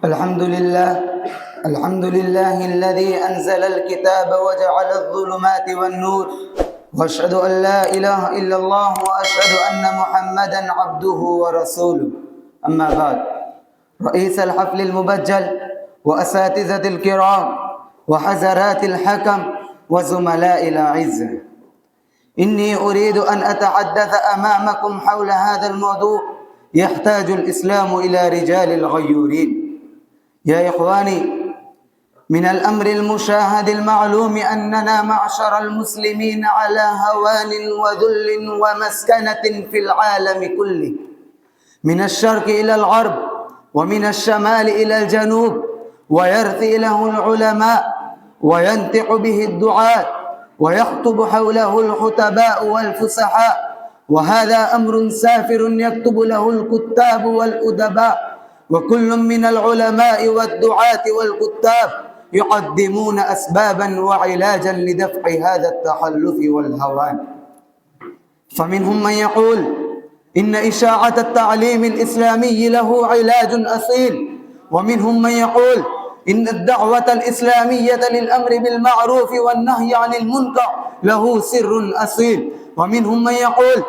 الحمد لله الذي أنزل الكتاب وجعل الظلمات والنور، وأشهد أن لا إله إلا الله وأشهد أن محمدا عبده ورسوله. أما بعد، رئيس الحفل المبجل وأساتذة الكرام وحزرات الحكم وزملاء الأعزة، إني أريد أن أتحدث أمامكم حول هذا الموضوع. يحتاج الإسلام إلى رجال الغيورين. يا إخواني، من الأمر المشاهد المعلوم أننا معشر المسلمين على هوان وذل ومسكنة في العالم كله، من الشرق إلى الغرب ومن الشمال إلى الجنوب، ويرثي له العلماء وينطق به الدعاة ويخطب حوله الخطباء والفصحاء، وهذا أمر سافر يكتب له الكتاب والأدباء، وكل من العلماء والدعاة والكتاب يقدمون أسبابا وعلاجا لدفع هذا التخلف والهوان. فمنهم من يقول إن إشاعة التعليم الإسلامي له علاج أصيل، ومنهم من يقول إن الدعوة الإسلامية للأمر بالمعروف والنهي عن المنكر له سر أصيل، ومنهم من يقول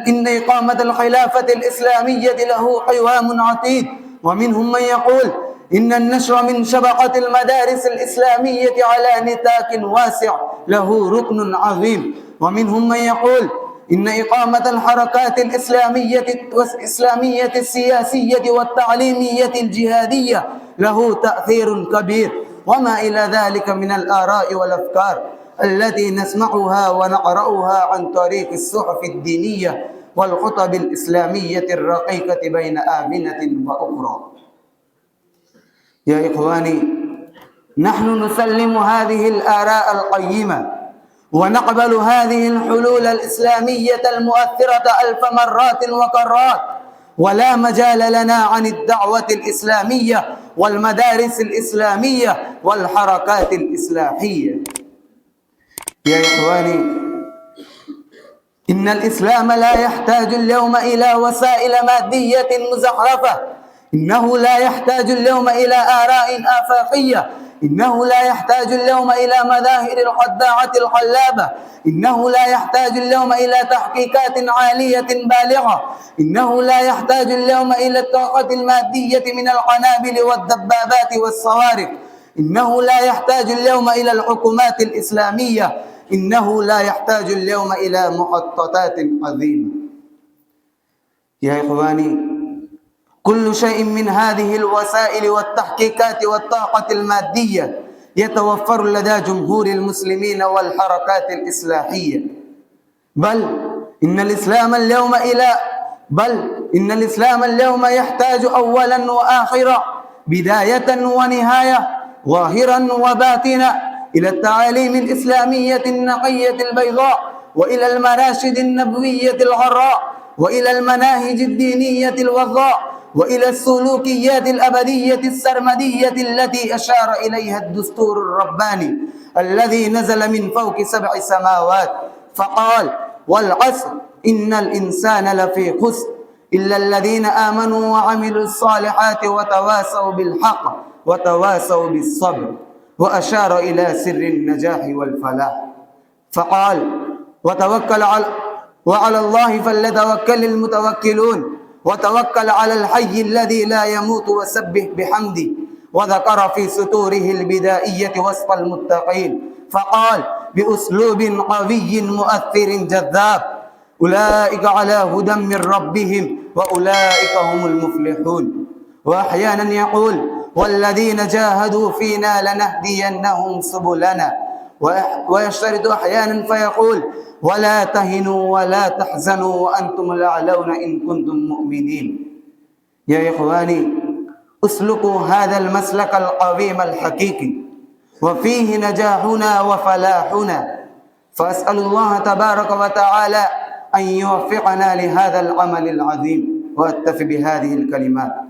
إن إقامة الخلافة الإسلامية له قوام عتيد، ومنهم من يقول إن النشر من شبكة المدارس الإسلامية على نطاق واسع له ركن عظيم، ومنهم من يقول إن إقامة الحركات الإسلامية السياسية والتعليمية الجهادية له تأثير كبير، وما إلى ذلك من الآراء والأفكار التي نسمعها ونقرأها عن طريق الصحف الدينية والخطب الإسلامية الرقيقة بين آونة وأخرى. يا إخواني، نحن نسلم هذه الآراء القيمة ونقبل هذه الحلول الإسلامية المؤثرة ألف مرات وكرات، ولا مجال لنا عن الدعوة الإسلامية والمدارس الإسلامية والحركات الإصلاحية. يا إخواني، إن الإسلام لا يحتاج اليوم إلى وسائل مادية مزخرفة، إنه لا يحتاج اليوم إلى آراء آفاقية، إنه لا يحتاج اليوم إلى مظاهر الخداعة الخلابة، إنه لا يحتاج اليوم إلى تحقيقات عالية بالغة، إنه لا يحتاج اليوم إلى الطاقة المادية من القنابل والدبابات والصواريخ، إنه لا يحتاج اليوم إلى الحكومات الإسلامية، إنه لا يحتاج اليوم إلى مخططات عظيمة. يا إخواني، كل شيء من هذه الوسائل والتحقيقات والطاقة المادية يتوفر لدى جمهور المسلمين والحركات الإصلاحية، بل إن الإسلام اليوم يحتاج أولا وآخرا، بداية ونهاية، ظاهرا وباطنا، إلى التعاليم الإسلامية النقية البيضاء، وإلى المراشد النبوية الغراء، وإلى المناهج الدينية الوضاء، وإلى السلوكيات الأبدية السرمدية التي أشار إليها الدستور الرباني الذي نزل من فوق 7 سماوات فقال: والعصر إن الإنسان لفي خسر إلا الذين آمنوا وعملوا الصالحات وتواصوا بالحق وتواصوا بالصبر، وأشار إلى سر النجاح والفلاح فقال: وعلى الله فليتوكل المتوكلون، وتوكل على الحي الذي لا يموت وسبح بحمده. وذكر في سطوره البدائية وصف المتقين فقال بأسلوب قوي مؤثر جذاب: أولئك على هدى من ربهم وأولئك هم المفلحون. وأحيانا يقول: والذين جاهدوا فينا لنهدينهم سبلنا. ويشترط أحيانا فيقول: ولا تهنوا ولا تحزنوا وأنتم الأعلون إن كنتم مؤمنين. يا إخواني، اسلكوا هذا المسلك القويم الحقيقي، وفيه نجاحنا وفلاحنا. فأسأل الله تبارك وتعالى أن يوفقنا لهذا العمل العظيم. وأكتفي بهذه الكلمات.